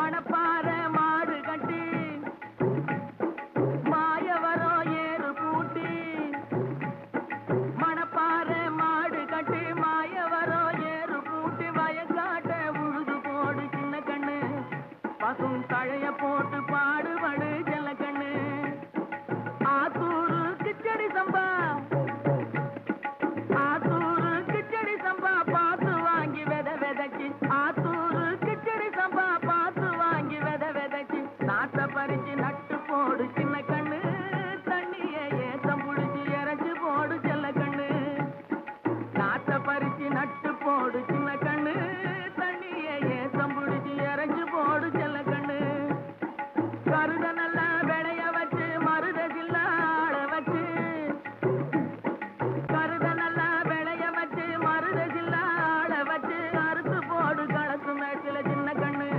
மணப்பாற மாடு கட்டி மாயவரம் ஏறு பூட்டி மணப்பாற மாடு கட்டி மாயவரம் ஏறு பூட்டி வயக்காட்ட உழுது போடு சின்ன கண்ணு பசும் தழைய போட்டு பாடுபடு செல்ல கண்ணு ஆத்தூரு கிச்சடி சம்பா ஆத்தூரு கிச்சடி சம்பா பார்த்து வாங்கி வித விதைக்கு ஆத்தூரு கிச்சடி சம்பா பார்த்து வாங்கி வித விதைக்கு நாட்டை பறிச்சு நட்டு போடு சின்ன கண்ணு தண்ணிய ஏத்தம் புடிச்சு இறச்சி போடு செல்ல கண்ணு நாட்டை பறிச்சு நட்டு போடு சின்ன கண்ணு தண்ணிய ஏத்தம் புடிச்சு இறச்சி போடு செல்ல கண்ணு கருத நல்லா விளைய வச்சு மருத சில்லாட வச்சு கருத நல்லா விளைய வச்சு மருத சில்லாட வச்சு அறுத்து போடு களத்து மேட்டில சின்ன கண்ணு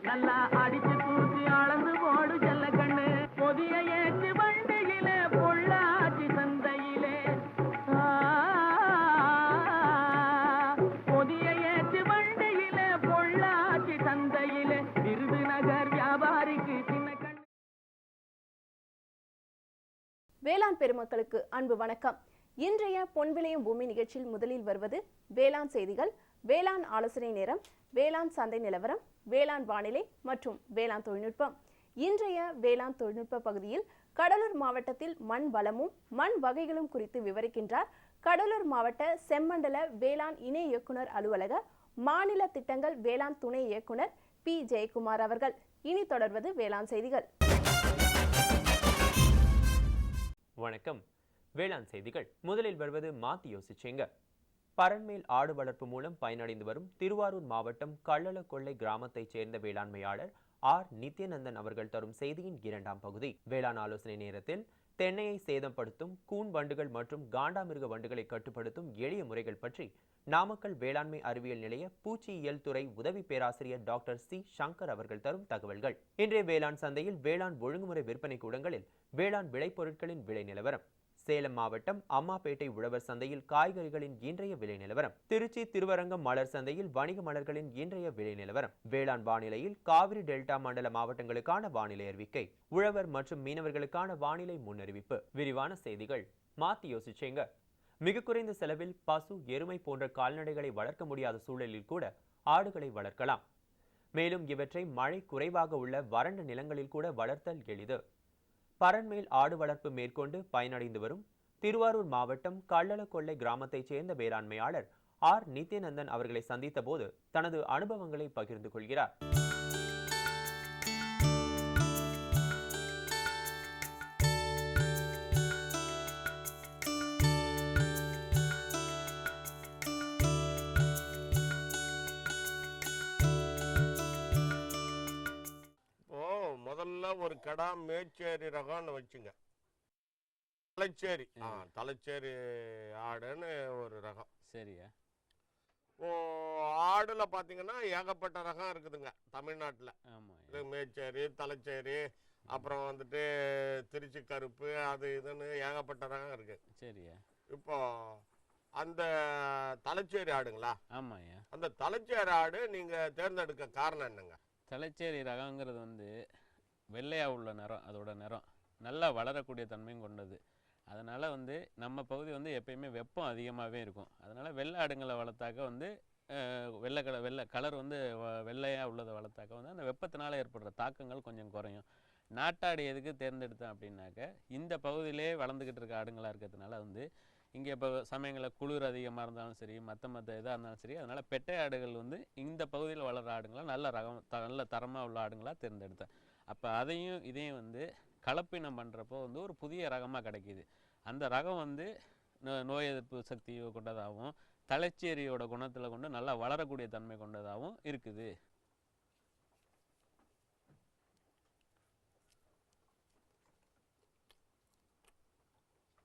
நல்லா அடிச்சு தூக்கி அளந்து போடு செல்ல கண்ணு பொதிய ஏற்றி வண்டியில பொள்ளாச்சி சந்தையிலே பொதிய ஏற்றி வண்டியில பொள்ளாச்சி சந்தையிலே விருதுநகர் வியாபாரிக்கு சின்ன கண்ணு. வேளாண் பெருமக்களுக்கு அன்பு வணக்கம். இன்றைய பொன்விளையும் பூமி நிகழ்ச்சியில் முதலில் வருவது வேளாண் செய்திகள், வேளாண் ஆலோசனை நேரம், வேளாண் சந்தை நிலவரம், வேளாண் வானிலை மற்றும் வேளாண் தொழில்நுட்பம். இன்றைய வேளாண் தொழில்நுட்ப பகுதியில் கடலூர் மாவட்டத்தில் மண் வளமும் மண் வகைகளும் குறித்து விவரிக்கின்றார் கடலூர் மாவட்ட செம்மண்டல வேளாண் இணை இயக்குனர் அலுவலக மாநில திட்டங்கள் வேளாண் துணை இயக்குனர் பி ஜெயக்குமார் அவர்கள். இனி தொடர்வது வேளாண் செய்திகள். வணக்கம். வேளாண் செய்திகள். முதலில் வருவது மாத்தி யோசிச்சேங்க. பரண்மேல் ஆடு வளர்ப்பு மூலம் பயனடைந்து வரும் திருவாரூர் மாவட்டம் கள்ளலக்கொள்ளை கிராமத்தைச் சேர்ந்த வேளாண்மையாளர் ஆர் நித்யானந்தன் அவர்கள் தரும் செய்தியின் இரண்டாம் பகுதி. வேளாண் ஆலோசனை நேரத்தில் தென்னையை சேதப்படுத்தும் கூன் வண்டுகள் மற்றும் காண்டாமிருக வண்டுகளை கட்டுப்படுத்தும் எளிய முறைகள் பற்றி நாமக்கல் வேளாண்மை அறிவியல் நிலைய பூச்சியியல் துறை உதவி பேராசிரியர் டாக்டர் சி சங்கர் அவர்கள் தரும் தகவல்கள். இன்றைய வேளாண் சந்தையில் வேளாண் ஒழுங்குமுறை விற்பனை கூடங்களில் வேளாண் விளைபொருட்களின் விலை நிலவரம். சேலம் மாவட்டம் அம்மாப்பேட்டை உழவர் சந்தையில் காய்கறிகளின் இன்றைய விலை நிலவரம். திருச்சி திருவரங்கம் மலர் சந்தையில் வணிக மலர்களின் இன்றைய விலை நிலவரம். வேளாண் வானிலையில் காவிரி டெல்டா மண்டல மாவட்டங்களுக்கான வானிலை அறிவிக்கை, உழவர் மற்றும் மீனவர்களுக்கான வானிலை முன்னறிவிப்பு. விரிவான செய்திகள். மாத்தி யோசிச்சேங்க. மிக குறைந்த செலவில் பசு, எருமை போன்ற கால்நடைகளை வளர்க்க முடியாத சூழலில் கூட ஆடுகளை வளர்க்கலாம். மேலும் இவற்றை மழை குறைவாக உள்ள வறண்ட நிலங்களில் கூட வளர்த்தல் எளிது. பரண்மேல் ஆடு வளர்ப்பு மேற்கொண்டு பயனடைந்து வரும் திருவாரூர் மாவட்டம் கள்ளலக்கொள்ளை கிராமத்தைச் சேர்ந்த வேளாண்மையாளர் ஆர் நித்யானந்தன் அவர்களை சந்தித்த போது தனது அனுபவங்களை பகிர்ந்து கொள்கிறார். முதல்ல ஒரு கடா மேச்சேரி ரகம்னு வச்சுங்க. தலைச்சேரி தலைச்சேரி ஆடுன்னு ஒரு ரகம். சரியா. ஆடுல பாத்தீங்கன்னா ஏகப்பட்ட ரகம் இருக்குதுங்க தமிழ்நாட்டுல. இது மேச்சேரி, தலைச்சேரி, அப்புறம் வந்துட்டு திருச்சி கருப்பு, அது இதுன்னு ஏகப்பட்ட ரகம் இருக்கு. சரியா. இப்போ அந்த தலைச்சேரி ஆடுங்களா? ஆமாய்யா. அந்த தலைச்சேரி ஆடு நீங்க தேர்ந்தெடுக்க காரணம் என்னங்க? தலைச்சேரி ரகங்கிறது வந்து வெள்ளையாக உள்ள நிறம், அதோட நிறம் நல்லா வளரக்கூடிய தன்மையும் கொண்டது. அதனால் வந்து நம்ம பகுதி வந்து எப்பயுமே வெப்பம் அதிகமாகவே இருக்கும். அதனால் வெள்ளை ஆடுங்களை வளர்த்தாக்க வந்து வெள்ளை கலர் வந்து வெள்ளையாக உள்ளதை வளர்த்தாக்க வந்து அந்த வெப்பத்தினால் ஏற்படுற தாக்கங்கள் கொஞ்சம் குறையும். நாட்டாடு எதுக்கு தேர்ந்தெடுத்தேன் அப்படின்னாக்க, இந்த பகுதியிலே வளர்ந்துக்கிட்டு இருக்க ஆடுங்களாக இருக்கிறதுனால வந்து இங்கே இப்போ சமயங்களில் குளிர் அதிகமாக இருந்தாலும் சரி, மற்ற இதாக இருந்தாலும் சரி, அதனால் பெட்டை ஆடுகள் வந்து இந்த பகுதியில் வளர்கிற ஆடுங்களாக நல்ல ரகம், நல்ல தரமாக உள்ள ஆடுங்களாக தேர்ந்தெடுத்தேன். அப்போ அதையும் இதையும் வந்து கலப்பினம் பண்ணுறப்போ வந்து ஒரு புதிய ரகமாக கிடைக்கிது. அந்த ரகம் வந்து நோய் எதிர்ப்பு சக்தி கொண்டதாகவும் தலைச்சேரியோட குணத்தில் கொண்டு நல்லா வளரக்கூடிய தன்மை கொண்டதாகவும் இருக்குது.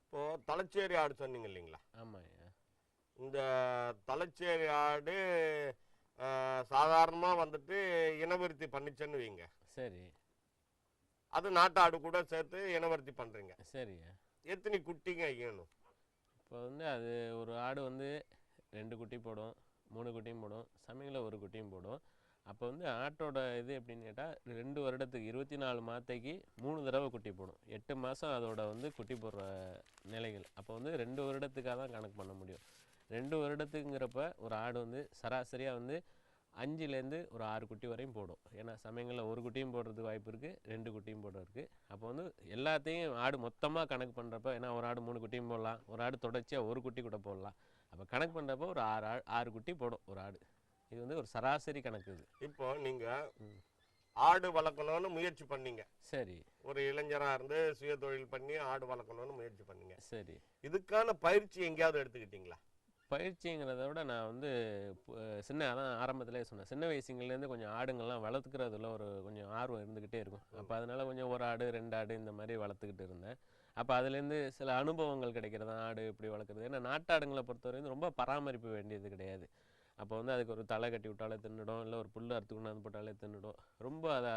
இப்போ தலைச்சேரி ஆடு சொன்னீங்க இல்லைங்களா? ஆமாய்யா. இந்த தலைச்சேரி ஆடு சாதாரணமாக வந்துட்டு இனவருத்தி பண்ணிச்சேன்னு வைங்க. சரி. அது நாட்டு ஆடு கூட சேர்த்து இனவருத்தி பண்ணுறீங்க. சரியா. எத்தனை குட்டிங்க ஐயணும்? இப்போ வந்து அது ஒரு ஆடு வந்து 2 குட்டி போடும், 3 குட்டியும் போடும், சமயங்களில் 1 குட்டியும் போடும். அப்போ வந்து ஆட்டோட இது எப்படின்னு கேட்டால் 2 வருடத்துக்கு 24 மாதத்தைக்கு 3 தடவை குட்டி போடும். 8 மாதம் அதோட வந்து குட்டி போடுற நிலைகள். அப்போ வந்து 2 வருடத்துக்காக தான் கணக்கு பண்ண முடியும். 2 வருடத்துக்குங்கிறப்ப ஒரு ஆடு வந்து சராசரியாக வந்து 5லேருந்து ஒரு 6 குட்டி வரையும் போடும். ஏன்னா சமயங்களில் ஒரு குட்டியும் போடுறதுக்கு வாய்ப்பு இருக்குது, 2 குட்டியும் போடுறதுக்கு. அப்போ வந்து எல்லாத்தையும் ஆடு மொத்தமாக கணக்கு பண்ணுறப்ப, ஏன்னா ஒரு ஆடு 3 குட்டியும் போடலாம், ஒரு ஆடு தொடர்ச்சியாக ஒரு குட்டி கூட போடலாம். அப்போ கணக்கு பண்ணுறப்போ ஒரு 6 குட்டி போடும் ஒரு ஆடு. இது வந்து ஒரு சராசரி கணக்கு. இது இப்போ நீங்க ஆடு வளர்க்கணும்னு முயற்சி பண்ணீங்க. சரி. ஒரு இளைஞராக இருந்து சுய தொழில் பண்ணி ஆடு வளர்க்கணும்னு முயற்சி பண்ணீங்க. சரி. இதுக்கான பயிற்சி எங்கேயாவது எடுத்துக்கிட்டீங்களா? பயிற்சிங்கிறத விட நான் வந்து அதான் ஆரம்பத்திலே சொன்னேன், சின்ன வயசுங்கள்லேருந்து கொஞ்சம் ஆடுங்கள்லாம் வளர்த்துக்கிறதுல ஒரு கொஞ்சம் ஆர்வம் இருந்துக்கிட்டே இருக்கும். அப்போ அதனால் கொஞ்சம் ஒரு ஆடு 2 ஆடு இந்த மாதிரி வளர்த்துக்கிட்டு இருந்தேன். அப்போ அதுலேருந்து சில அனுபவங்கள் கிடைக்கிறது, ஆடு இப்படி வளர்க்குறது. ஏன்னா நாட்டாடுங்களை பொறுத்தவரைக்கும் ரொம்ப பராமரிப்பு வேண்டியது கிடையாது. அப்போ வந்து அதுக்கு ஒரு தலை கட்டி விட்டாலே தின்னுடும், இல்லை ஒரு புல் அறுத்து கொண்டாந்து போட்டாலே தின்னுடும். ரொம்ப அதை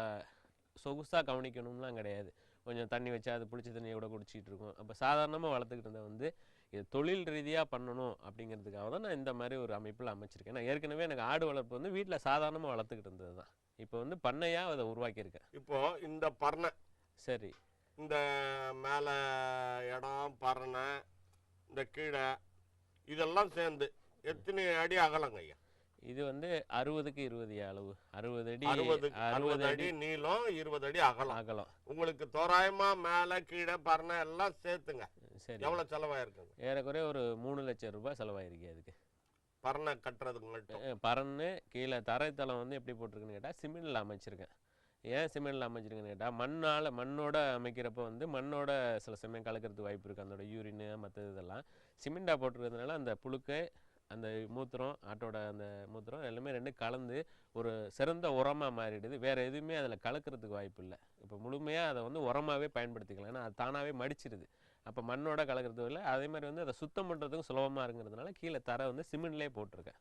சொகுசாக கவனிக்கணும்லாம் கிடையாது. கொஞ்சம் தண்ணி வச்சா அது பிடிச்ச தண்ணியை கூட குடிச்சிட்டு இருக்கும். அப்போ சாதாரணமாக வளர்த்துக்கிட்டு இருந்தேன். வந்து இது தொழில் ரீதியாக பண்ணணும் அப்படிங்கிறதுக்காக தான் நான் இந்த மாதிரி ஒரு அமைப்பில் அமைச்சிருக்கேன். நான் ஏற்கனவே எனக்கு ஆடு வளர்ப்பு வந்து வீட்டில் சாதாரணமாக வளர்த்துக்கிட்டு இருந்தது தான். இப்போ வந்து பண்ணையாக அதை உருவாக்கியிருக்கேன். இப்போ இந்த பரணை, சரி, இந்த மேலே இடம் பரணை, இந்த கீழே இதெல்லாம் சேர்ந்து எத்தனை அடி அகலங்க ஐயா? இது வந்து 60க்கு 20 அளவு. 60 அடி 60 அடி நீளம், 20 அடி அகலம். உங்களுக்கு தோராயமா மேல கீழே பரணை எல்லாம் சேர்த்துங்க. சரி. எவ்வளவு செலவாயிருக்குங்க? ஏறக்குறைய ஒரு 3 லட்சம் ரூபாய் செலவாயிருக்கு அதுக்கு. பரணை கட்டுறதுக்கு மட்டும். பறன்னு கீழே தரைத்தளம் வந்து எப்படி போட்டிருக்குன்னு கேட்டால் சிமெண்டில் அமைச்சிருக்கேன். ஏன் சிமெண்டில் அமைச்சிருக்குன்னு கேட்டால் மண்ணோட அமைக்கிறப்ப வந்து மண்ணோட சில சமயம் கலக்கிறதுக்கு வாய்ப்பு இருக்குது. அதோட யூரின் மற்ற இதெல்லாம் சிமெண்டாக போட்டிருக்கிறதுனால அந்த புழுக்கை, அந்த மூத்திரம், ஆட்டோட அந்த மூத்திரம் எல்லாமே 2 கலந்து ஒரு சிறந்த உரமாக மாறிடுது. வேறு எதுவுமே அதில் கலக்கிறதுக்கு வாய்ப்பு இல்லை. இப்போ முழுமையாக அதை வந்து உரமாகவே பயன்படுத்திக்கலாம். ஏன்னா அது தானாகவே மடிச்சிடுது. அப்போ மண்ணோட கலக்கிறது இல்லை. அதே மாதிரி வந்து அதை சுத்தம் பண்ணுறதுக்கும் சுலபமாக இருக்கிறதுனால கீழே தரை வந்து சிமெண்ட்லேயே போட்டிருக்கேன்.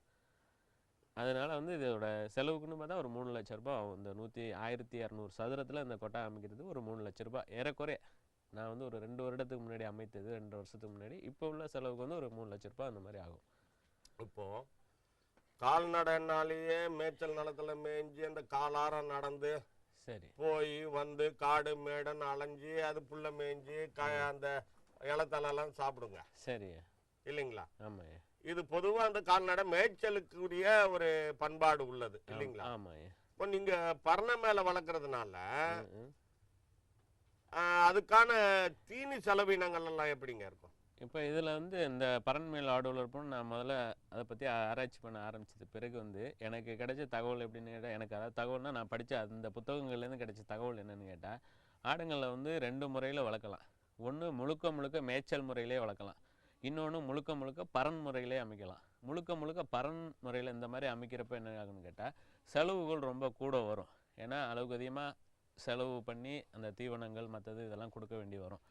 அதனால் வந்து இதோட செலவுக்குன்னு பார்த்தா ஒரு 3 லட்ச ரூபா ஆகும். இந்த 1200 சதுரத்தில் இந்த கொட்டை அமைக்கிறது ஒரு 3 லட்ச ரூபா ஏறக்குறைய. நான் வந்து ஒரு 2 வருடத்துக்கு முன்னாடி அமைத்தது, 2 வருஷத்துக்கு முன்னாடி. இப்போ உள்ள செலவுக்கு வந்து ஒரு 3 லட்ச ரூபா அந்த மாதிரி ஆகும். இப்போ கால்நடைனாலேயே மேய்ச்சல் நிலத்துல மேய்ஞ்சி அந்த காலாரம் நடந்து சரி போய் வந்து காடு மேடுன்னு அலைஞ்சி அது புல்ல மேய்ஞ்சி அந்த இலத்தலெல்லாம் சாப்பிடுங்க. சரி இல்லைங்களா? ஆமாம். இது பொதுவா அந்த கால்நடை மேய்ச்சலுக்குரிய ஒரு பண்பாடு உள்ளது இல்லைங்களா? ஆமாம். இப்போ நீங்க பரணை மேல வளர்க்கறதுனால அதுக்கான தீனி செலவினங்கள் எல்லாம் எப்படிங்க இருக்கும்? இப்போ இதில் வந்து இந்த பரண்மேல் ஆடு வளர்ப்புன்னு நான் முதல்ல அதை பற்றி ஆராய்ச்சி பண்ண ஆரம்பிச்சது பிறகு வந்து எனக்கு கிடைச்ச தகவல் எப்படின்னு கேட்டால், எனக்கு அதாவது தகவல்னா நான் படித்த அந்த புத்தகங்கள்லேருந்து கிடைச்ச தகவல் என்னென்னு கேட்டால், ஆடுங்களை வந்து 2 முறையில் வளர்க்கலாம். ஒன்று முழுக்க மேய்ச்சல் முறையிலே வளர்க்கலாம், இன்னொன்று முழுக்க பரன் முறையிலே அமைக்கலாம். முழுக்க பரன் முறையில் இந்த மாதிரி அமைக்கிறப்ப என்ன ஆகுன்னு கேட்டால் செலவுகள் ரொம்ப கூட வரும். ஏன்னா அளவுக்கு அதிகமாக செலவு பண்ணி அந்த தீவனங்கள் மற்றது இதெல்லாம் கொடுக்க வேண்டி வரும்.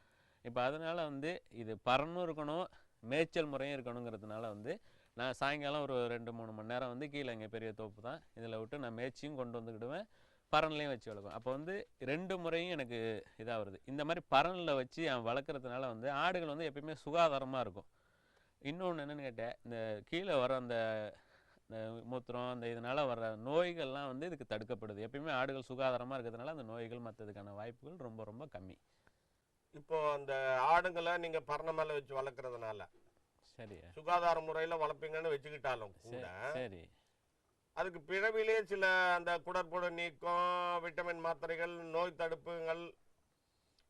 இப்போ அதனால் வந்து இது பரனும் இருக்கணும், மேய்ச்சல் முறையும் இருக்கணுங்கிறதுனால வந்து நான் சாயங்காலம் ஒரு 2-3 மணி நேரம் வந்து கீழே இங்கே பெரிய தோப்பு தான், இதில் விட்டு நான் மேய்ச்சியும் கொண்டு வந்துக்கிடுவேன், பரன்லேயும் வச்சு வளர்க்கும். அப்போ வந்து 2 முறையும் எனக்கு இதாக வருது. இந்த மாதிரி பரனில் வச்சு வளர்க்குறதுனால வந்து ஆடுகள் வந்து எப்பயுமே சுகாதாரமாக இருக்கும். இன்னொன்று என்னென்னு கேட்டேன், இந்த கீழே வர அந்த மூத்திரம் அந்த இதனால் வர நோய்கள்லாம் வந்து இதுக்கு தடுக்கப்படுது. எப்பயுமே ஆடுகள் சுகாதாரமாக இருக்கிறதுனால அந்த நோய்கள் மற்றதுக்கான வாய்ப்புகள் ரொம்ப கம்மி. இப்போ அந்த ஆடுங்களை நீங்க பரணை மேல வச்சு வளர்க்கறதுனால சரி சுகாதார முறையில வளர்ப்பீங்கன்னு வச்சுக்கிட்டாலும் கூட சரி அதுக்கு பிறவிலே சில அந்த குடற்புழு நீக்கம், விட்டமின் மாத்திரைகள், நோய் தடுப்புகள்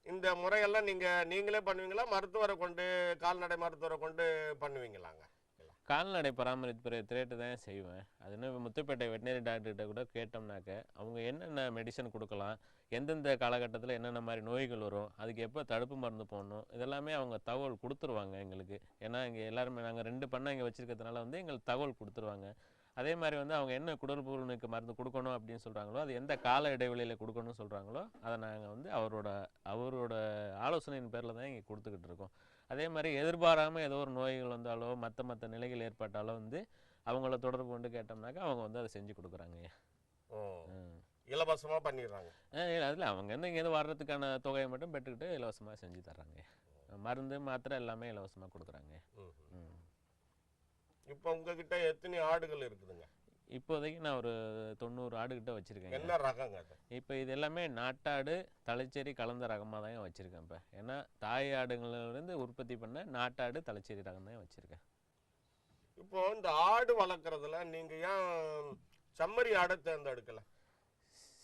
இந்த முறையெல்லாம் நீங்களே பண்ணுவீங்களா, மருத்துவரை கொண்டு கால்நடை மருத்துவரை கொண்டு பண்ணுவீங்களாங்க? கால்நடை பராமரிப்பு ரேட்டு தான் செய்வேன். அதுன்னு முத்துப்பேட்டை வெட்டினரி டாக்டர்கிட்ட கூட கேட்டோம்னாக்க அவங்க என்னென்ன மெடிசன் கொடுக்கலாம், எந்தெந்த காலகட்டத்தில் என்னென்ன மாதிரி நோய்கள் வரும், அதுக்கு எப்போ தடுப்பு மருந்து போடணும், இதெல்லாமே அவங்க தகவல் கொடுத்துருவாங்க எங்களுக்கு. ஏன்னா இங்கே எல்லாருமே நாங்கள் 2 பண்ணை இங்கே வச்சுருக்கிறதுனால வந்து எங்களுக்கு தகவல் கொடுத்துருவாங்க. அதே மாதிரி வந்து அவங்க என்ன குடற்புழுனுக்கு மருந்து கொடுக்கணும் அப்படின்னு சொல்கிறாங்களோ, அது எந்த கால இடைவெளியில் கொடுக்கணும்னு சொல்கிறாங்களோ அதை நாங்கள் வந்து அவரோட ஆலோசனையின் பேரில் தான் இங்கே கொடுத்துக்கிட்டு இருக்கோம். அதே மாதிரி எதிர்பாராமல் ஏதோ ஒரு நோய்கள் வந்தாலோ மற்ற நிலைகள் ஏற்பட்டாலோ வந்து அவங்கள தொடர்பு கொண்டு கேட்டோம்னாக்கா அவங்க வந்து அதை செஞ்சு கொடுக்குறாங்க. இலவசமாக பண்ணிடுறாங்க. அதில் அவங்க வந்து இங்கேருந்து வர்றதுக்கான தொகையை மட்டும் பெற்றுக்கிட்டு இலவசமாக செஞ்சு தர்றாங்க. மருந்து மாத்திரை எல்லாமே இலவசமாக கொடுக்குறாங்க. இப்போ உங்ககிட்ட எத்தனை ஆடுகள் இருக்குதுங்க? இப்போதைக்கு நான் ஒரு 90 ஆடுகிட்ட வச்சுருக்கேன். என்ன ரகங்க அது? இப்போ இது எல்லாமே நாட்டாடு தலைச்சேரி கலந்த ரகமாக தான் வச்சுருக்கேன். இப்போ ஏன்னா தாய் ஆடுங்களிலிருந்து உற்பத்தி பண்ண நாட்டாடு தலைச்சேரி ரகம் தான் வச்சுருக்கேன். இப்போ இந்த ஆடு வளர்க்குறதுல நீங்கள் ஏன் செம்மறி ஆடை தேர்ந்தெடுக்கல?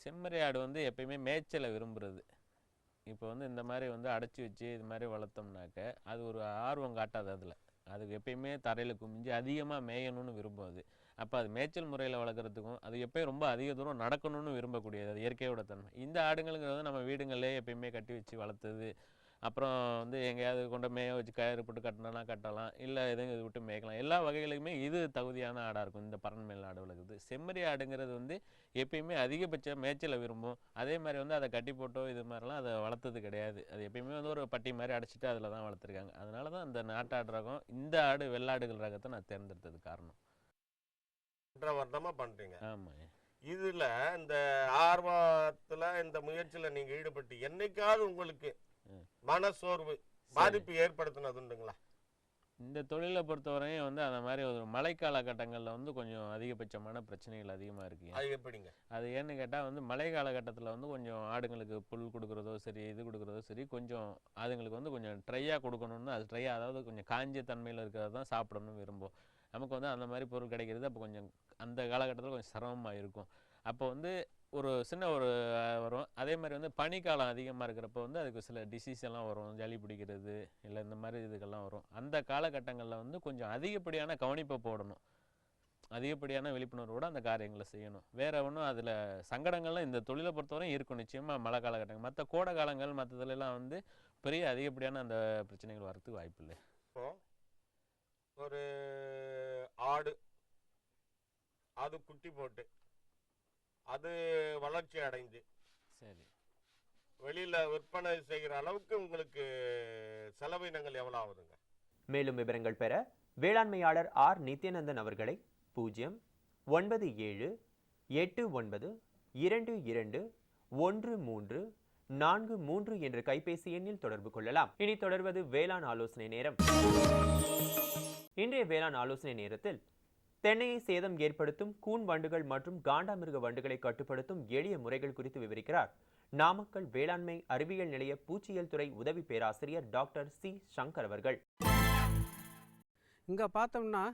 செம்மறி ஆடு வந்து எப்பயுமே மேய்ச்சலை விரும்புகிறது. இப்போ வந்து இந்த மாதிரி வந்து அடைச்சி வச்சு இது மாதிரி வளர்த்தோம்னாக்க அது ஒரு ஆர்வம் காட்டாது. அதுக்கு எப்பயுமே தரையில் குமிஞ்சு அதிகமாக மேயணும்னு விரும்பும் அது. அப்போ அது மேய்ச்சல் முறையில் வளர்க்குறதுக்கும் அது எப்பயும் ரொம்ப அதிக தூரம் நடக்கணும்னு விரும்பக்கூடியது. அது இயற்கையோட தன்மை. இந்த ஆடுங்களுங்கிறது நம்ம வீடுங்களிலே எப்பயுமே கட்டி வச்சு வளர்த்தது. அப்புறம் வந்து எங்கேயாவது கொண்டு மேய வச்சு கயிறு போட்டு கட்டினா கட்டலாம், இல்லை எதுவும் இது விட்டு மேய்க்கலாம். எல்லா வகைகளுக்குமே இது தகுதியான ஆடாக இருக்கும் இந்த பரண்மேல் ஆடு வளர்க்குறது. செம்மறி ஆடுங்கிறது வந்து எப்பயுமே அதிகபட்ச மேய்ச்சலை விரும்பும். அதே மாதிரி வந்து அதை கட்டி போட்டோ இது மாதிரிலாம் அதை வளர்த்தது கிடையாது. அது எப்பயுமே வந்து ஒரு பட்டி மாதிரி அடைச்சிட்டு அதில் தான் வளர்த்துருக்காங்க. அதனால தான் இந்த நாட்டாடு ரகம், இந்த ஆடு வெள்ளாடுகள் ரகத்தை நான் தேர்ந்தெடுத்தது காரணம். 2 வருடமாக பண்ணுறீங்க. ஆமாம். இதில் இந்த ஆர்வத்தில் இந்த முயற்சியில் நீங்கள் ஈடுபட்டு என்னைக்காவது உங்களுக்கு மனசோர்வு பாதிப்பு ஏற்படுத்தினதுண்டுங்களா? இந்த தொழிலை பொறுத்தவரையும் வந்து அந்த மாதிரி ஒரு மழைக்கால கட்டங்களில் வந்து கொஞ்சம் அதிகபட்சமான பிரச்சனைகள் அதிகமாக இருக்குது. அது எப்படிங்க? அது ஏன்னு கேட்டால் வந்து மழை காலகட்டத்தில் வந்து கொஞ்சம் ஆடுங்களுக்கு புல் கொடுக்குறதோ சரி இது கொடுக்குறதோ சரி கொஞ்சம் அதுங்களுக்கு வந்து கொஞ்சம் ட்ரையாக கொடுக்கணும்னு, அது ட்ரையாக அதாவது கொஞ்சம் காஞ்ச தன்மையில் இருக்கிறது தான் சாப்பிடணும்னு விரும்பும். நமக்கு வந்து அந்த மாதிரி பொருள் கிடைக்கிறது அப்போ கொஞ்சம் அந்த காலகட்டத்தில் கொஞ்சம் சிரமமாக இருக்கும். அப்போ வந்து ஒரு சின்ன ஒரு வரும். அதே மாதிரி வந்து பனிக்காலம் அதிகமாக இருக்கிறப்ப வந்து அதுக்கு சில டிசீஸ் எல்லாம் வரும், சளி பிடிக்கிறது இல்லை இந்த மாதிரி இதுக்கெல்லாம் வரும். அந்த காலகட்டங்களில் வந்து கொஞ்சம் அதிகப்படியான கவனிப்பை போடணும், அதிகப்படியான விழிப்புணர்வோடு அந்த காரியங்களை செய்யணும். வேறு ஒன்றும் அதில் சங்கடங்கள்லாம் இந்த தொழிலை பொறுத்தவரையும் இருக்கும் நிச்சயமாக. மழை காலகட்டங்கள் மற்ற கோடை காலங்கள் மற்றதுலாம் வந்து பெரிய அதிகப்படியான அந்த பிரச்சனைகள் வரதுக்கு வாய்ப்பு இல்லை. இப்போது ஒரு ஆடு அது குட்டி போட்டு அது வளர்ச்சி அடைந்து சரி வெளியில் விற்பனை செய்கிற அளவுக்கு உங்களுக்கு செலவினங்கள் எவ்வளோ ஆகுதுங்க? மேலும் விவரங்கள் பெற வேளாண்மையாளர் ஆர் நித்யானந்தன் அவர்களை 09789221343 என்ற கைபேசி எண்ணில் தொடர்பு கொள்ளலாம். இனி தொடர்வது வேளாண் ஆலோசனை நேரம். இன்றைய வேளாண் ஆலோசனை நேரத்தில் தென்னையை சேதம் ஏற்படுத்தும் கூன் வண்டுகள் மற்றும் காண்டாமிருக வண்டுகளை கட்டுப்படுத்தும் எளிய முறைகள் குறித்து விவரிக்கிறார் நாமக்கல் வேளாண்மை அறிவியல் நிலைய பூச்சியியல் துறை உதவி பேராசிரியர் டாக்டர் சி சங்கர் அவர்கள். இங்கே பார்த்தோம்னா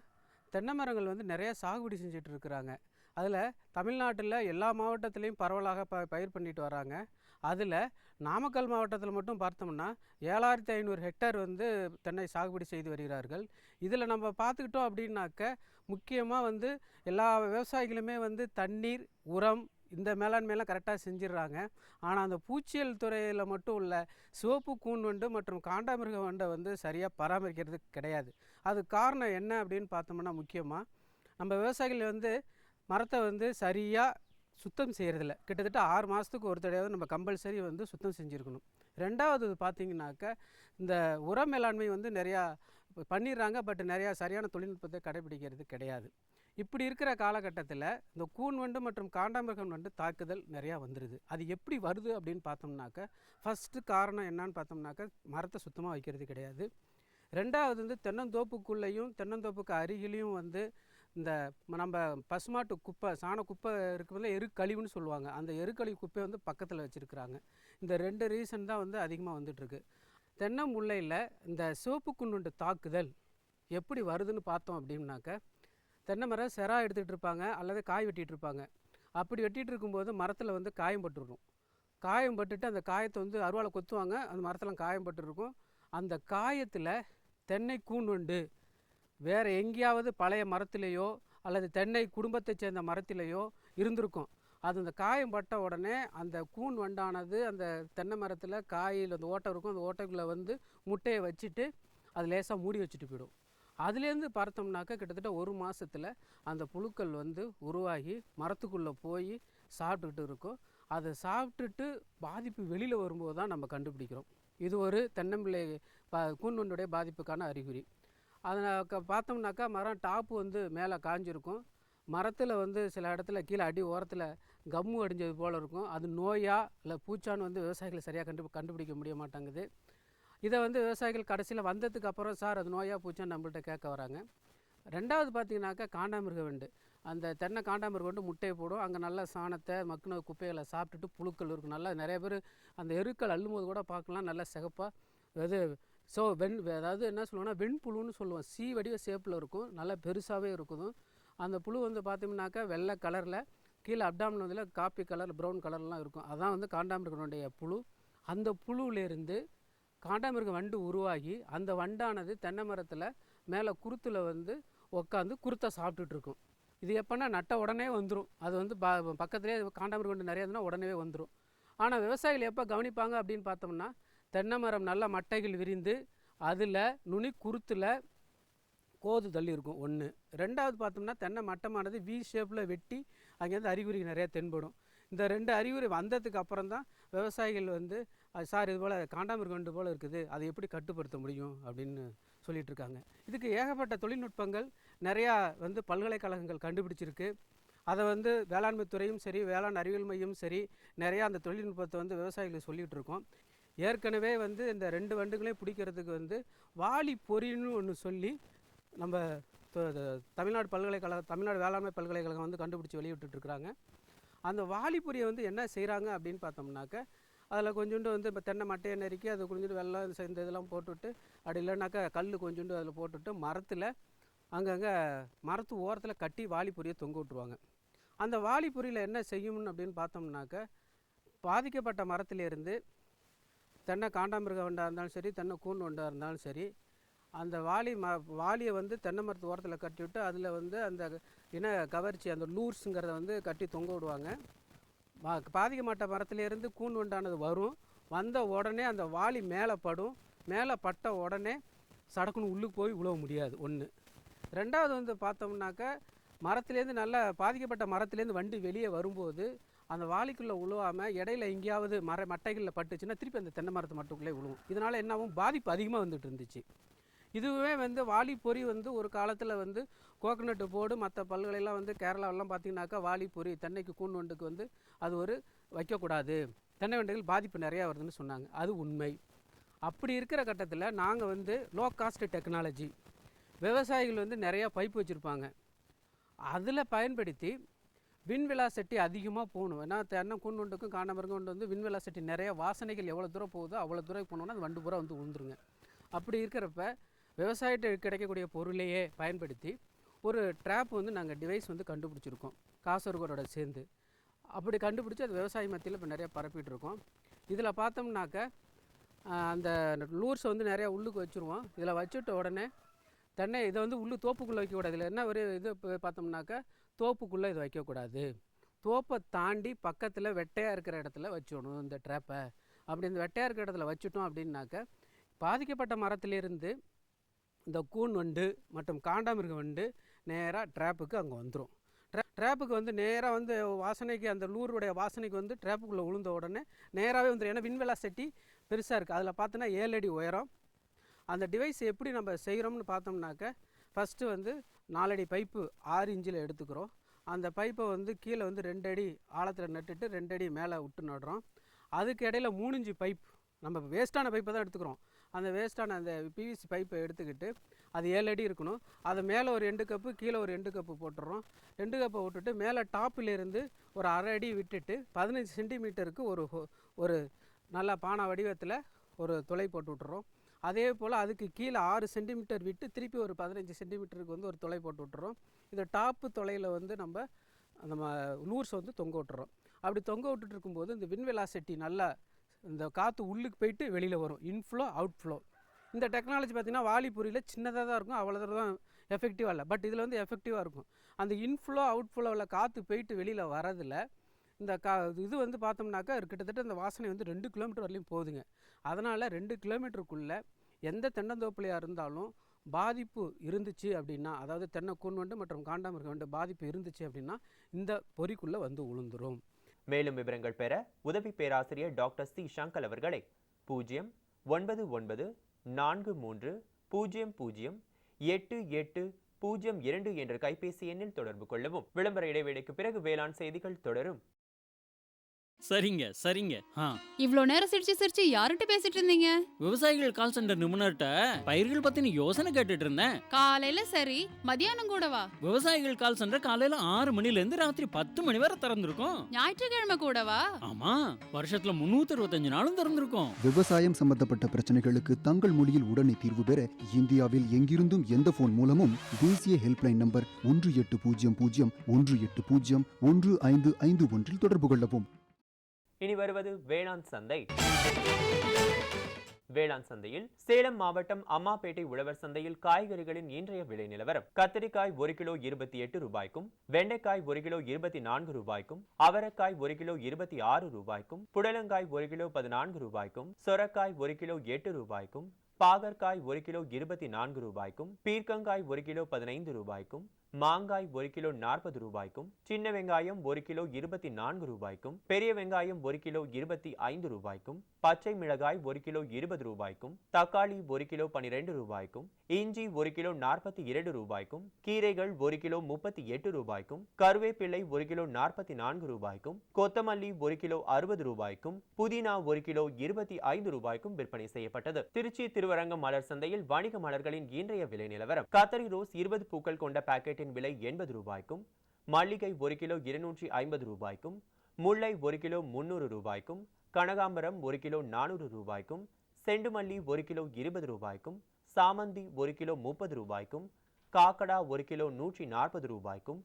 தென்னை மரங்கள் வந்து நிறைய சாகுபடி செஞ்சுட்டு இருக்கிறாங்க. அதில் தமிழ்நாட்டில் எல்லா மாவட்டத்திலையும் பரவலாக பயிர் பண்ணிட்டு வராங்க. அதில் நாமக்கல் மாவட்டத்தில் மட்டும் பார்த்தோம்னா 7500 ஹெக்டேர் வந்து தென்னை சாகுபடி செய்து வருகிறார்கள். இதில் நம்ம பார்த்துக்கிட்டோம் அப்படின்னாக்க முக்கியமாக வந்து எல்லா விவசாயிகளுமே வந்து தண்ணீர், உரம் இந்த மேலாண்மையெல்லாம் கரெக்டாக செஞ்சிடுறாங்க. ஆனால் அந்த பூச்சியல் துறையில் மட்டும் உள்ள சிவப்பு கூன் வண்டு மற்றும் காண்டாமிருக வண்டை வந்து சரியாக பராமரிக்கிறது கிடையாது. அது காரணம் என்ன அப்படின்னு பார்த்தோம்னா முக்கியமாக நம்ம விவசாயிகள் வந்து மரத்தை வந்து சரியாக சுத்தம் செய்கிறதில்ல. கிட்டத்தட்ட 6 மாதத்துக்கு ஒரு தடவை நம்ம கம்பல்சரி வந்து சுத்தம் செஞ்சுருக்கணும். ரெண்டாவது பார்த்திங்கனாக்க இந்த உர மேலாண்மை வந்து நிறையா பண்ணிடுறாங்க, பட் நிறையா சரியான தொழில்நுட்பத்தை கடைபிடிக்கிறது கிடையாது. இப்படி இருக்கிற காலகட்டத்தில் இந்த கூன் வண்டு மற்றும் காண்டாமிருகம் வண்டு தாக்குதல் நிறையா வந்துடுது. அது எப்படி வருது அப்படின்னு பார்த்தோம்னாக்க ஃபஸ்ட்டு காரணம் என்னன்னு பார்த்தோம்னாக்க மரத்தை சுத்தமாக வைக்கிறது கிடையாது. ரெண்டாவது வந்து தென்னந்தோப்புக்குள்ளேயும் தென்னந்தோப்புக்கு அருகிலையும் வந்து இந்த நம்ம பசுமாட்டு குப்பை, சாண குப்பை இருக்கிறதுல எருக்கழிவுன்னு சொல்லுவாங்க, அந்த எருக்கழிவு குப்பையை வந்து பக்கத்தில் வச்சுருக்குறாங்க. இந்த 2 ரீசன் தான் வந்து அதிகமாக வந்துட்டுருக்கு. தென்னை முல்லையில் இந்த சிவப்பு கூன் தாக்குதல் எப்படி வருதுன்னு பார்த்தோம் அப்படின்னாக்க தென்னை மரம் செரா எடுத்துகிட்டு இருப்பாங்க அல்லது காய் வெட்டிகிட்டு இருப்பாங்க. அப்படி வெட்டிகிட்டு இருக்கும்போது மரத்தில் வந்து காயம் பட்டுருக்கும். காயம் பட்டுட்டு அந்த காயத்தை வந்து அருவாளை கொத்துவாங்க, அந்த மரத்தில் காயம் பட்டுருக்கும். அந்த காயத்தில் தென்னை கூன் வண்டு வேறு எங்கேயாவது பழைய மரத்திலேயோ அல்லது தென்னை குடும்பத்தை சேர்ந்த மரத்திலேயோ இருந்திருக்கும். அது அந்த காயம் பட்ட உடனே அந்த கூன் வண்டானது அந்த தென்னை மரத்தில் காயில் அந்த ஓட்டை இருக்கும், அந்த ஓட்டைக்குள்ளே வந்து முட்டையை வச்சுட்டு அது லேசாக மூடி வச்சுட்டு போயிடும். அதுலேருந்து பார்த்தோம்னாக்கா கிட்டத்தட்ட 1 மாதத்தில் அந்த புழுக்கள் வந்து உருவாகி மரத்துக்குள்ளே போய் சாப்பிட்டுக்கிட்டு இருக்கும். அதை சாப்பிட்டுட்டு பாதிப்பு வெளியில் வரும்போது தான் நம்ம கண்டுபிடிக்கிறோம். இது ஒரு தென்னம்பிள்ளை கூன் வண்டுடைய பாதிப்புக்கான அறிகுறி. அதை பார்த்தோம்னாக்கா மரம் டாப்பு வந்து மேலே காஞ்சிருக்கும், மரத்தில் வந்து சில இடத்துல கீழே அடி ஓரத்தில் கம்மு அடிஞ்சது போல் இருக்கும். அது நோயா இல்லை பூச்சான்னு வந்து விவசாயிகள் சரியாக கண்டுபிடிக்க முடிய மாட்டாங்குது. இதை வந்து விவசாயிகள் கடைசியில் வந்ததுக்கு அப்புறம் சார் அது நோயா பூச்சான்னு நம்மள்கிட்ட கேட்க வராங்க. ரெண்டாவது பார்த்தீங்கன்னாக்கா காண்டாமிருக வண்டு. அந்த தென்னை காண்டாமிருக வண்டு முட்டையை போடும். அங்கே நல்லா சாணத்தை மக்குன குப்பைகளை சாப்பிட்டுட்டு புழுக்கள் இருக்கும். நல்லா நிறைய பேர் அந்த எருக்கள் அள்ளும்போது கூட பார்க்கலாம், நல்லா சிகப்பாக இது அதாவது என்ன சொல்லுவோம்னா வெண்புழுன்னு சொல்லுவோம். சி வடிவ ஷேப்பில் இருக்கும், நல்லா பெருசாகவே இருக்கும். அந்த புழு வந்து பார்த்தோம்னாக்கா வெள்ளை கலரில், கீழே அப்டாமின் வந்து காப்பி கலர் ப்ரௌன் கலர்லாம் இருக்கும். அதான் வந்து காண்டாமிருகனுடைய புழு. அந்த புழுவிலேருந்து காண்டாமிருக வண்டு உருவாகி அந்த வண்டானது தென்னை மரத்தில் மேலே குருத்தில் வந்து உட்காந்து குருத்தை சாப்பிட்டுட்டு இருக்கும். இது எப்போன்னா நட்ட உடனே வந்துடும். அது வந்து பக்கத்துலேயே காண்டாமிருக வண்டு நிறைய இருந்ததுன்னா உடனே வந்துடும். ஆனால் விவசாயிகள் எப்போ கவனிப்பாங்க அப்படின்னு பார்த்தோம்னா, தென்னை மரம் நல்ல மட்டைகள் விரிந்து அதில் நுனி குருத்தில் கோது தள்ளி இருக்கும் ஒன்று. ரெண்டாவது பார்த்தோம்னா தென்னை மட்டமானது வி ஷேப்பில் வெட்டி அங்கேருந்து அறிகுறி நிறைய தென்படும். இந்த 2 அறிகுறி வந்ததுக்கு அப்புறம் தான் விவசாயிகள் வந்து சார் இது போல் காண்டாமிருக வண்டு போல் இருக்குது, அதை எப்படி கட்டுப்படுத்த முடியும் அப்படின்னு சொல்லிட்டு இருக்காங்க. இதுக்கு ஏகப்பட்ட தொழில்நுட்பங்கள் நிறையா வந்து பல்கலைக்கழகங்கள் கண்டுபிடிச்சிருக்கு. அதை வந்து வேளாண்மை துறையும் சரி, வேளாண் அறிவியல் மையமும் சரி, நிறையா அந்த தொழில்நுட்பத்தை வந்து விவசாயிகளுக்கு சொல்லிகிட்டு இருக்கோம். ஏற்கனவே வந்து இந்த 2 வண்டுகளையும் பிடிக்கிறதுக்கு வந்து வாலி பொறின்னு ஒன்று சொல்லி நம்ம தமிழ்நாடு வேளாண்மை பல்கலைக்கழகம் வந்து கண்டுபிடிச்சி வெளியிட்டுருக்குறாங்க. அந்த வாலி பொறியை வந்து என்ன செய்கிறாங்க அப்படின்னு பார்த்தோம்னாக்க, அதில் கொஞ்சோண்டு வந்து இப்போ தென்னை மட்டையை நறுக்கி அது கொஞ்சோண்டு வெள்ளம் இந்த இதெல்லாம் போட்டுவிட்டு, அப்படி இல்லைனாக்கா கல் கொஞ்சோண்டு அதில் போட்டுவிட்டு மரத்தில் அங்கங்கே மரத்து ஓரத்தில் கட்டி வாலி பொறியை தொங்க விட்ருவாங்க. அந்த வாலி பொறியில் என்ன செய்யும்னு அப்படின்னு பார்த்தோம்னாக்க, பாதிக்கப்பட்ட மரத்திலேருந்து தென்னை காண்டாமிருக வண்டாக இருந்தாலும் சரி, தென்னை கூன் வண்டாக இருந்தாலும் சரி, அந்த வாலியை வந்து தென்னை மரத்து ஓரத்தில் கட்டி விட்டு அதில் வந்து அந்த இன கவர்ச்சி அந்த லூர்ஸுங்கிறத வந்து கட்டி தொங்க விடுவாங்க. பாதிக்கப்பட்ட மரத்துலேருந்து கூன் வண்டானது வரும். வந்த உடனே அந்த வாலி மேலே படும். மேலே பட்ட உடனே சடக்குன்னு உள்ளுக்கு போய் உழவ முடியாது ஒன்று. ரெண்டாவது வந்து பார்த்தோம்னாக்க, மரத்துலேருந்து நல்லா பாதிக்கப்பட்ட மரத்துலேருந்து வண்டி வெளியே வரும்போது அந்த வாலிக்குள்ளே உழுவாமல் இடையில எங்கேயாவது மட்டைகளில் பட்டுச்சுன்னா திருப்பி அந்த தென்னை மரத்து மட்டுக்குள்ளே விழுவும். இதனால் என்னாகும், பாதிப்பு அதிகமாக வந்துட்டு இருந்துச்சு. இதுவே வந்து வாலி பொறி வந்து ஒரு காலத்தில் வந்து கோகனட்டு போர்டு மற்ற பல்கலைலாம் வந்து கேரளாவெல்லாம் பார்த்திங்கனாக்கா வாலி பொறி தென்னைக்கு கூன் வண்டுக்கு வந்து அது ஒரு வைக்கக்கூடாது, தென்னை வண்டுகள் பாதிப்பு நிறையா வருதுன்னு சொன்னாங்க. அது உண்மை. அப்படி இருக்கிற கட்டத்தில் நாங்கள் வந்து லோ காஸ்ட் டெக்னாலஜி, விவசாயிகள் வந்து நிறையா பைப்பு வச்சுருப்பாங்க, அதில் பயன்படுத்தி வின் வெலாசிட்டி அதிகமாக போகணும். ஏன்னா தென்னை கூன் வண்டுக்கும் காண்டாமிருக வண்டு வந்து வின் வெலாசிட்டி நிறைய, வாசனைகள் எவ்வளோ தூரம் போகுதோ அவ்வளோ தூரம் போனோன்னா அந்த வண்டு பூரா வந்து விழுந்துருங்க. அப்படி இருக்கிறப்ப விவசாயிட்ட கிடைக்கக்கூடிய பொருளையே பயன்படுத்தி ஒரு ட்ராப் வந்து நாங்கள் டிவைஸ் வந்து கண்டுபிடிச்சிருக்கோம் காசர்கோடோட சேர்ந்து. அப்படி கண்டுபிடிச்சி அது விவசாய மத்தியில் இப்போ நிறையா பரப்பிகிட்ருக்கோம். இதில் பார்த்தோம்னாக்க அந்த லூர்ஸை வந்து நிறையா உள்ளுக்கு வச்சுருவோம். இதில் வச்சுட்ட உடனே தென்னை இதை வந்து தோப்புக்குள்ளே வைக்கக்கூடாது. இதில் என்ன ஒரு இது பார்த்தோம்னாக்கா, தோப்புக்குள்ளே இது வைக்கக்கூடாது, தோப்பை தாண்டி பக்கத்தில் வெட்டையாக இருக்கிற இடத்துல வச்சுடணும் இந்த ட்ராப்பை. அப்படி இந்த வெட்டையாக இருக்கிற இடத்துல வச்சுட்டோம் அப்படின்னாக்க, பாதிக்கப்பட்ட மரத்திலிருந்து இந்த கூன் வண்டு மற்றும் காண்டாமிருக வண்டு நேராக ட்ராப்புக்கு அங்கே வந்துடும். ட்ராப்புக்கு வந்து நேராக வந்து வாசனைக்கு அந்த லூருடைய வாசனைக்கு வந்து ட்ராப்புக்குள்ளே விழுந்த உடனே நேராகவே வந்துடும். ஏன்னா விண்வெலாசிட்டி பெருசாக இருக்குது. அதில் பார்த்தோன்னா 7 அடி உயரம். அந்த டிவைஸ் எப்படி நம்ம செய்கிறோம்னு பார்த்தோம்னாக்க, ஃபஸ்ட்டு வந்து 4 அடி பைப்பு 6 இன்ச்சில் எடுத்துக்கிறோம். அந்த பைப்பை வந்து கீழே வந்து 2 அடி ஆழத்தில் நட்டுட்டு 2 அடி மேலே விட்டு நடுறோம். அதுக்கு இடையில 3 இன்ச்சு பைப், நம்ம வேஸ்ட்டான பைப்பை தான் எடுத்துக்கிறோம். அந்த வேஸ்ட்டான அந்த பிவிசி பைப்பை எடுத்துக்கிட்டு அது 7 அடி இருக்கணும். அது மேலே ஒரு 2 கப்பு கீழே ஒரு 2 கப்பு போட்டுடுறோம். 2 கப்பை விட்டுட்டு மேலே டாப்பிலேருந்து ஒரு அரை அடி விட்டுட்டு 15 சென்டிமீட்டருக்கு ஒரு நல்ல பானை வடிவத்தில் ஒரு துளை போட்டு விட்டுறோம். அதே போல் அதுக்கு கீழே 6 சென்டிமீட்டர் விட்டு திருப்பி ஒரு 15 சென்டிமீட்டருக்கு வந்து ஒரு துளை போட்டு விட்டுறோம். இந்த டாப்பு துளையில் வந்து நம்ம லூர்ஸ் வந்து தொங்க விட்டுறோம். அப்படி தொங்க விட்டுட்டு இருக்கும்போது இந்த விண்வெலாசிட்டி நல்லா இந்த காற்று உள்ளுக்கு போயிட்டு வெளியில் வரும், இன்ஃப்ளோ அவுட்ஃப்ளோ. இந்த டெக்னாலஜி பார்த்திங்கன்னா வாலி பொறியில் சின்னதாக தான் இருக்கும், அவ்வளோ தான் எஃபெக்டிவாக இல்லை. பட் இதில் வந்து எஃபெக்டிவாக இருக்கும். அந்த இன்ஃப்ளோ அவுட்ஃப்ளோவில் காற்று போயிட்டு வெளியில் வரதில் இந்த இது வந்து பார்த்தோம்னாக்கா கிட்டத்தட்ட இந்த வாசனை வந்து 2 கிலோமீட்டர் வரலையும் போகுதுங்க. அதனால் 2 கிலோமீட்டருக்குள்ளே எந்த தென்னந்தோப்புலையாக இருந்தாலும் பாதிப்பு இருந்துச்சு அப்படின்னா, அதாவது தென்னை கூன் வண்டு மற்றும் காண்டாமிருக வண்டு பாதிப்பு இருந்துச்சு அப்படின்னா இந்த பொறிக்குள்ளே வந்து உளுந்துரும். மேலும் விவரங்கள் பெற உதவி பேராசிரியர் டாக்டர் சி சங்கர் அவர்களை 09943008802 என்ற கைபேசி எண்ணில் தொடர்பு கொள்ளவும். விளம்பர இடைவேளைக்கு பிறகு வேளாண் செய்திகள் தொடரும். சரிங்க சரிங்க. இவ்ளோ நேரம் சிரிச்சு சிரிச்சு யார்கிட்ட பேசிட்டு இருந்தீங்க? விவசாயிகள் கால் சென்டர் நிபுணர்கிட்ட பயிர்கள் பத்தின யோசனை கேட்டுட்டு இருந்தேன். காலையில சரி, மதியானம் கூடவா? விவசாயிகள் கால் சென்டர் காலையில 6 மணில இருந்து ராத்திரி 10 மணி வரை திறந்திருக்கும். ஞாயிற்றுக்கிழமை கூடவா? ஆமா, வருஷத்துல 365 நாளும் திறந்திருக்கும். விவசாயம் சம்பந்தப்பட்ட பிரச்சனைகளுக்கு தங்கள் மொழியில் உடனே தீர்வு பெற இந்தியாவில் எங்கிருந்தும் எந்த போன் மூலமும் தேசிய ஹெல்ப்லைன் நம்பர் 1800 தொடர்பு கொள்ளவும். இனி வருவது வேளாண் சந்தை. வேளாண் சந்தையில் சேலம் மாவட்டம் அம்மாப்பேட்டை உழவர் சந்தையில் காய்கறிகளின் இன்றைய விலை நிலவரம். கத்திரிக்காய் 1 கிலோ 28 ரூபாய்க்கும், வெண்டைக்காய் 1 கிலோ 24 ரூபாய்க்கும், அவரைக்காய் 1 கிலோ 26 ரூபாய்க்கும், புடலங்காய் 1 கிலோ 14 ரூபாய்க்கும், சொரக்காய் 1 கிலோ 8 ரூபாய்க்கும், பாகற்காய் 1 கிலோ 24 ரூபாய்க்கும், பீர்க்கங்காய் 1 கிலோ 15 ரூபாய்க்கும், மாங்காய் 1 கிலோ 40 ரூபாய்க்கும், சின்ன வெங்காயம் 1 கிலோ 24 ரூபாய்க்கும், பெரிய வெங்காயம் 1 கிலோ 25 ரூபாய்க்கும், பச்சை மிளகாய் 1 கிலோ 20 ரூபாய்க்கும், தக்காளி 1 கிலோ 12 ரூபாய்க்கும், இஞ்சி 1 கிலோ 42 ரூபாய்க்கும், கீரைகள் 1 கிலோ 38 ரூபாய்க்கும், கருவேப்பிள்ளை 1 கிலோ 44 ரூபாய்க்கும், கொத்தமல்லி 1 கிலோ 60 ரூபாய்க்கும், புதினா 1 கிலோ 25 ரூபாய்க்கும் விற்பனை செய்யப்பட்டது. திருச்சி திருவரங்கம் மலர் சந்தையில் வணிக மலர்களின் இன்றைய விலை நிலவரம். கத்தரி ரோஸ் 20 பூக்கள் கொண்ட பாக்கெட்டின் விலை 80 ரூபாய்க்கும், மல்லிகை 1 கிலோ 250 ரூபாய்க்கும், முல்லை 1 கிலோ 300 ரூபாய்க்கும், கனகாம்பரம் 1 கிலோ 400 ரூபாய்க்கும், செண்டுமல்லி 1 கிலோ 20 ரூபாய்க்கும், சாமந்தி 1 கிலோ 30 ரூபாய்க்கும், காக்கடா 1 கிலோ 140 ரூபாய்க்கும்,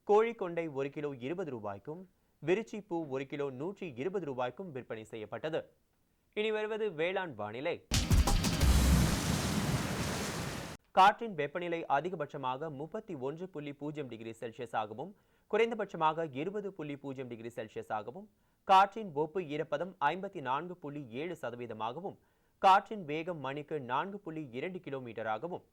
கோழிக்கொண்டை 1 கிலோ 20 ரூபாய்க்கும், விரிச்சிப்பூ 1 கிலோ 120 ரூபாய்க்கும் விற்பனை செய்யப்பட்டது. இனி வருவது வேளாண் வானிலை. காற்றின் வெப்பநிலை அதிகபட்சமாக 31.0 டிகிரி செல்சியஸ் ஆகவும், குறைந்தபட்சமாக 20.0 டிகிரி செல்சியஸ் ஆகவும், காற்றின் ஒப்பு ஈரப்பதம் 54.7%ஆகவும், காற்றின் வேகம் மணிக்கு 4.2 கிலோமீட்டராகவும்,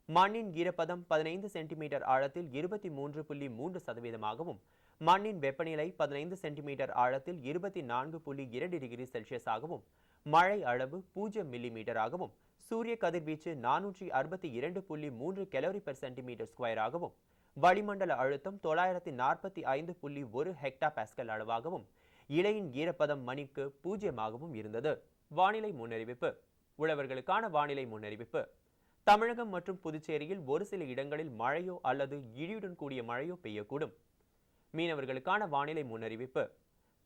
மண்ணின் ஈரப்பதம் 15 சென்டிமீட்டர் ஆழத்தில் 23.3%ஆகவும், மண்ணின் வெப்பநிலை 15 சென்டிமீட்டர் ஆழத்தில் 24.2 டிகிரி செல்சியஸ் ஆகவும், மழை அளவு 0 மில்லிமீட்டராகவும், சூரிய கதிர்வீச்சு 462.3 கேலரி பெர் சென்டிமீட்டர் ஸ்கொயர் ஆகவும், வளிமண்டல அழுத்தம் 945.1 ஹெக்டா பாஸ்கல் அளவாகவும், இலையின் ஈரப்பதம் மணிக்கு 0 இருந்தது. வானிலை முன்னறிவிப்பு. உழவர்களுக்கான வானிலை முன்னறிவிப்பு. தமிழகம் மற்றும் புதுச்சேரியில் ஒரு சில இடங்களில் மழையோ அல்லது இடியுடன் கூடிய மழையோ பெய்யக்கூடும். மீனவர்களுக்கான வானிலை முன்னறிவிப்பு.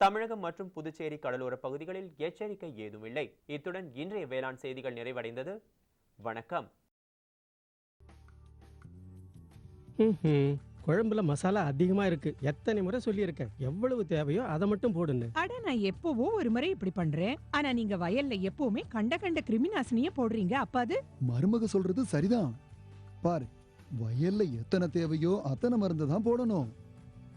தமிழகம் மற்றும் புதுச்சேரி கடலோர பகுதிகளில் எச்சரிக்கை ஏதுமில்லை. இத்துடன் இன்றைய வேளாண் செய்திகள் நிறைவடைந்தது. வணக்கம். குழம்புல மசாலா அதிகமா இருக்கு. எத்தனை முறை சொல்லியிருக்கேன், எவ்வளவு தேவையோ அதை மட்டும் போடுன்னு. அட, நான் எப்பவோ ஒரு முறை இப்படி பண்றேன். ஆனா நீங்க வயல்ல எப்பவுமே கண்ட கிருமி நாசினியே போடுறீங்க. அப்ப அது மருமக சொல்றது சரிதான். பாரு, வயல்ல எத்தனை தேவையோ அத்தனை மருந்து தான் போடணும்.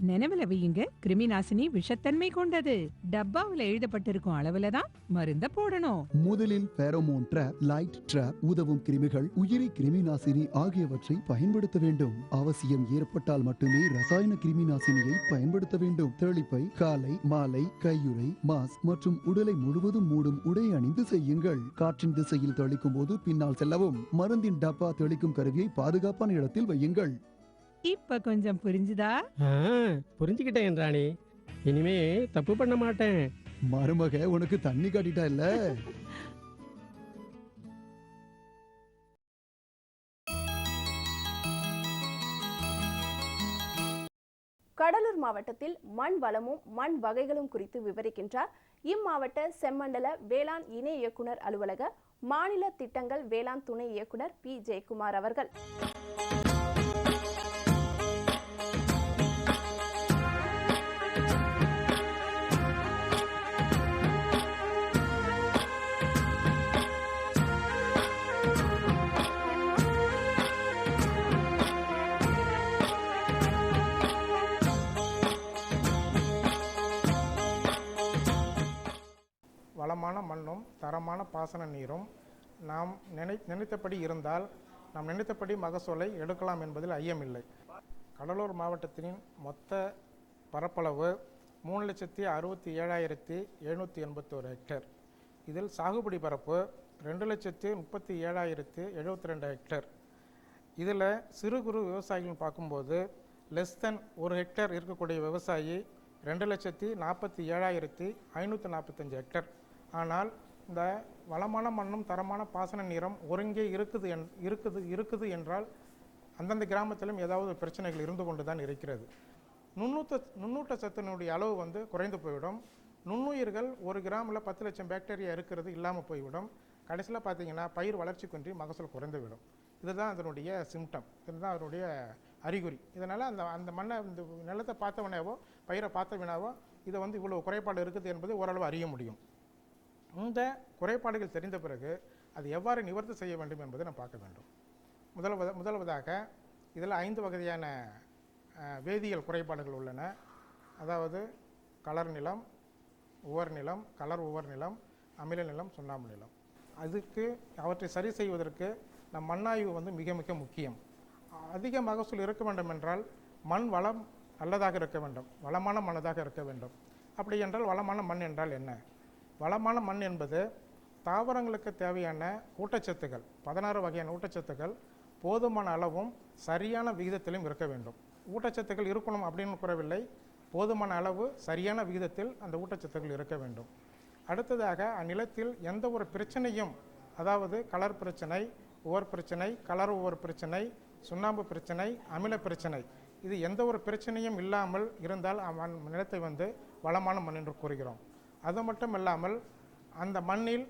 நினைவுல வையுங்க, கிருமி நாசினி விஷத்தன்மை கொண்டது. டப்பாவுல எழுதப்பட்டிருக்கும் அளவுல தான் மருந்த போடணும். முதலில் பேரோமோன் ட்ராப், லைட் ட்ராப், உதவும் கிருமிகள், உயிரி கிருமி நாசினி ஆகியவற்றை பயன்படுத்த வேண்டும். அவசியம் ஏற்பட்டால் மட்டுமே ரசாயன கிருமி நாசினியை பயன்படுத்த வேண்டும். தெளிப்பை காலை மாலை கையுறை, மாஸ்க் மற்றும் உடலை முழுவதும் மூடும் உடை அணிந்து செய்யுங்கள். காற்றின் திசையில் தெளிக்கும் போது பின்னால் செல்லவும். மருந்தின் டப்பா தெளிக்கும் கருவியை பாதுகாப்பான இடத்தில் வையுங்கள். இப்ப கொஞ்சம் புரிஞ்சுதா? புரிஞ்சுக்கிட்டேன் ராணி, இனிமே தப்பு பண்ண மாட்டேன். மருமக உனக்கு தண்ணி காட்டிட்டா இல்ல. கடலூர் மாவட்டத்தில் மண் வளமும் மண் வகைகளும் குறித்து விவரிக்கின்றார் இம்மாவட்ட செம்மண்டல வேளாண் இணை இயக்குனர் அலுவலக மாநில திட்டங்கள் வேளாண் துணை இயக்குனர் பி ஜெயக்குமார் அவர்கள். வளமான மண்ணும் தரமான பாசன நீரும் நாம் நினைத்தபடி இருந்தால் நாம் நினைத்தபடி மகசூலை எடுக்கலாம் என்பதில் ஐயமில்லை. கடலூர் மாவட்டத்தின் மொத்த பரப்பளவு 3,67,781 ஹெக்டேர். இதில் சாகுபடி பரப்பு 2,37,072 ஹெக்டேர். இதில் சிறு குறு விவசாயிகள் பார்க்கும்போது லெஸ் தென் 1 ஹெக்டேர் இருக்கக்கூடிய விவசாயி 2,47,545 ஹெக்டர். ஆனால் இந்த வளமான மண்ணும் தரமான பாசன நீரும் ஒருங்கே இருக்குது என்றால் அந்தந்த கிராமத்திலும் ஏதாவது பிரச்சனைகள் இருந்து கொண்டு தான் இருக்கிறது. நுண்ணூட்ட சத்தினுடைய அளவு வந்து குறைந்து போய்விடும். நுண்ணுயிர்கள் ஒரு கிராமில் 10 லட்சம் பாக்டீரியா இருக்கிறது இல்லாமல் போய்விடும். கடைசியில் பார்த்தீங்கன்னா பயிர் வளர்ச்சி குன்றி மகசூல் குறைந்துவிடும். இதுதான் அதனுடைய சிம்டம், இதுதான் அதனுடைய அறிகுறி. இதனால் அந்த மண்ணை இந்த நிலத்தை பார்த்தவனாவோ பயிரை பார்த்தவனாவோ இதை வந்து இவ்வளோ குறைபாடு இருக்குது என்பதை ஓரளவு அறிய முடியும். இந்த குறைபாடுகள் தெரிந்த பிறகு அது எவ்வாறு நிவர்த்தி செய்ய வேண்டும் என்பதை நாம் பார்க்க வேண்டும். முதலாவதாக இதில் 5 வகையான வேதியியல் குறைபாடுகள் உள்ளன. அதாவது கலர் நிலம், உவர் நிலம், கலர் உவர் நிலம், அமில நிலம், சுண்ணாம்பு நிலம். அதுக்கு அவற்றை சரி செய்வதற்கு நம் மண்ணாய்வு வந்து மிக மிக முக்கியம். அதிக மகசூல் இருக்க வேண்டும் என்றால் மண் வளம் நல்லதாக இருக்க வேண்டும், வளமான மண்ணதாக இருக்க வேண்டும். அப்படி என்றால் வளமான மண் என்றால் என்ன? வளமான மண் என்பது தாவரங்களுக்கு தேவையான ஊட்டச்சத்துக்கள் 16 வகையான ஊட்டச்சத்துக்கள் போதுமான அளவும் சரியான விகிதத்திலும் இருக்க வேண்டும். ஊட்டச்சத்துக்கள் இருக்கணும் அப்படின்னு குறைவில்லை, போதுமான அளவு சரியான விகிதத்தில் அந்த ஊட்டச்சத்துக்கள் இருக்க வேண்டும். அடுத்ததாக அந்நிலத்தில் எந்த ஒரு பிரச்சனையும், அதாவது கலர் பிரச்சனை, உவர் பிரச்சனை, கலர் உவர் பிரச்சனை, சுண்ணாம்பு பிரச்சனை, அமில பிரச்சனை, இது எந்த ஒரு பிரச்சனையும் இல்லாமல் இருந்தால் நிலத்தை வந்து வளமான மண் என்று கூறுகிறோம். அது மட்டும் இல்லாமல் அந்த மண்ணில்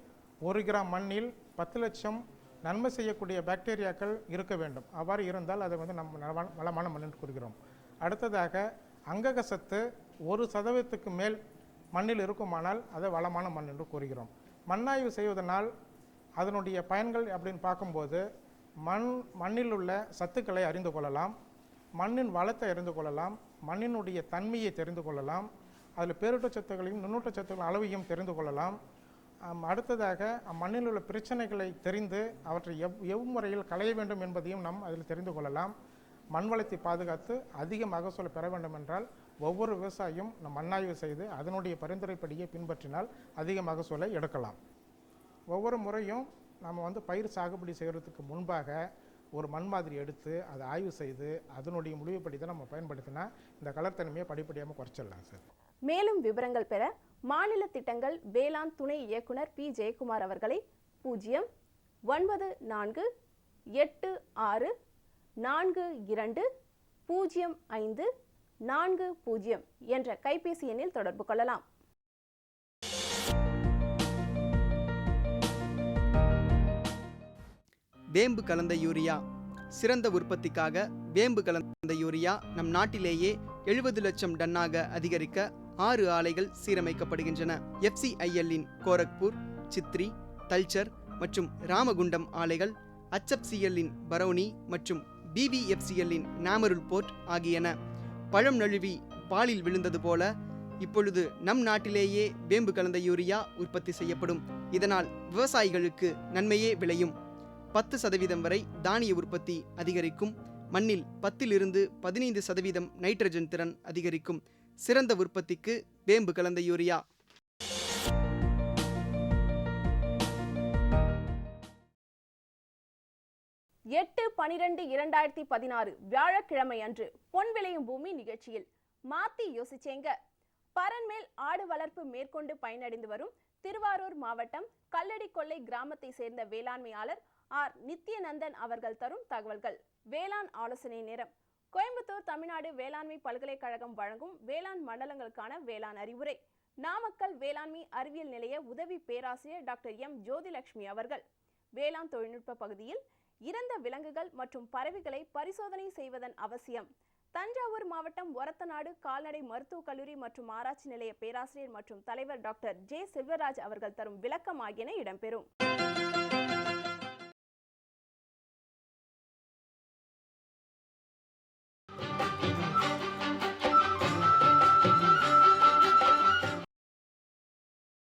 1 கிராம் மண்ணில் 10 லட்சம் நன்மை செய்யக்கூடிய பாக்டீரியாக்கள் இருக்க வேண்டும். அவ்வாறு இருந்தால் அதை வந்து நம்ம வளமான மண் என்று கூறுகிறோம். அடுத்ததாக அங்கக சத்து 1% மேல் மண்ணில் இருக்குமானால் அதை வளமான மண் என்று கூறுகிறோம். மண்ணாய்வு செய்வதனால் அதனுடைய பயன்கள் அப்படின்னு பார்க்கும்போது மண்ணில் உள்ள சத்துக்களை அறிந்து கொள்ளலாம், மண்ணின் வளத்தை அறிந்து கொள்ளலாம், மண்ணினுடைய தன்மையை தெரிந்து கொள்ளலாம், அதில் பேரூட்டச்சத்துக்களையும் நுண்ணூட்டச்சத்துக்களின் அளவையும் தெரிந்து கொள்ளலாம். அடுத்ததாக மண்ணில் உள்ள பிரச்சனைகளை தெரிந்து அவற்றை எவ்முறையில் களைய வேண்டும் என்பதையும் நாம் அதில் தெரிந்து கொள்ளலாம். மண் வளத்தை பாதுகாத்து அதிக மகசூலை பெற வேண்டும் என்றால் ஒவ்வொரு விவசாயியும் நம் மண்ணாய்வு செய்து அதனுடைய பரிந்துரைப்படியை பின்பற்றினால் அதிக மகசூலை எடுக்கலாம். ஒவ்வொரு முறையும் நம்ம வந்து பயிர் சாகுபடி செய்கிறதுக்கு முன்பாக ஒரு மண் மாதிரி எடுத்து அதை ஆய்வு செய்து அதனுடைய முடிவுப்படி தான் நம்ம பயன்படுத்தினா இந்த கலர்த்தன்மையை படிப்படியாக குறைச்சிடலாம் சார். மேலும் விவரங்கள் பெற மாநில திட்டங்கள் வேளாண் துணை இயக்குனர் பி ஜெயக்குமார் அவர்களை 09486420540 என்ற கைபேசி எண்ணில் தொடர்பு கொள்ளலாம். வேம்பு கலந்த யூரியா. சிறந்த உற்பத்திக்காக வேம்பு கலந்த யூரியா நம் நாட்டிலேயே 70 லட்சம் டன்னாக அதிகரிக்க 6 ஆலைகள் சீரமைக்கப்படுகின்றன. FCIL-இன் கோரக்பூர், சித்ரி, தல்ச்சர் மற்றும் ராமகுண்டம் ஆலைகள், HFCL-இன் பரௌனி மற்றும் BVFCL-இன் நாமருல் போர்ட் ஆகியன. பழம் நழுவி பாலில் விழுந்தது போல இப்பொழுது நம் நாட்டிலேயே வேம்பு கலந்த யூரியா உற்பத்தி செய்யப்படும். இதனால் விவசாயிகளுக்கு நன்மையே விளையும். 10% வரை தானிய உற்பத்தி அதிகரிக்கும். மண்ணில் 10-15% நைட்ரஜன் திறன் அதிகரிக்கும். சிறந்த உற்பத்திக்கு வேம்பு கலந்த யூரியா. எட்டு 12/2016 வியாழக்கிழமை அன்று பொன் விளையும் பூமி நிகழ்ச்சியில் மாத்தி யோசிச்சேங்க. பரன்மேல் ஆடு வளர்ப்பு மேற்கொண்டு பயனடைந்து வரும் திருவாரூர் மாவட்டம் கல்லடி கொல்லை கிராமத்தை சேர்ந்த வேளாண்மையாளர் ஆர் நித்யநந்தன் அவர்கள் தரும் தகவல்கள். வேளாண் ஆலோசனை நேரம். கோயம்புத்தூர் தமிழ்நாடு வேளாண்மை பல்கலைக்கழகம் வழங்கும் வேளாண் மண்டலங்களுக்கான வேளாண் அறிவுரை. நாமக்கல் வேளாண்மை அறிவியல் நிலைய உதவி பேராசிரியர் டாக்டர் எம் ஜோதிலட்சுமி அவர்கள். வேளாண் தொழில்நுட்ப பகுதியில் இறந்த விலங்குகள் மற்றும் பறவைகளை பரிசோதனை செய்வதன் அவசியம். தஞ்சாவூர் மாவட்டம் ஒரத்தநாடு கால்நடை மருத்துவக் கல்லூரி மற்றும் ஆராய்ச்சி நிலைய பேராசிரியர் மற்றும் தலைவர் டாக்டர் ஜே செல்வராஜ் அவர்கள் தரும் விளக்கம் ஆகியன இடம்பெறும்.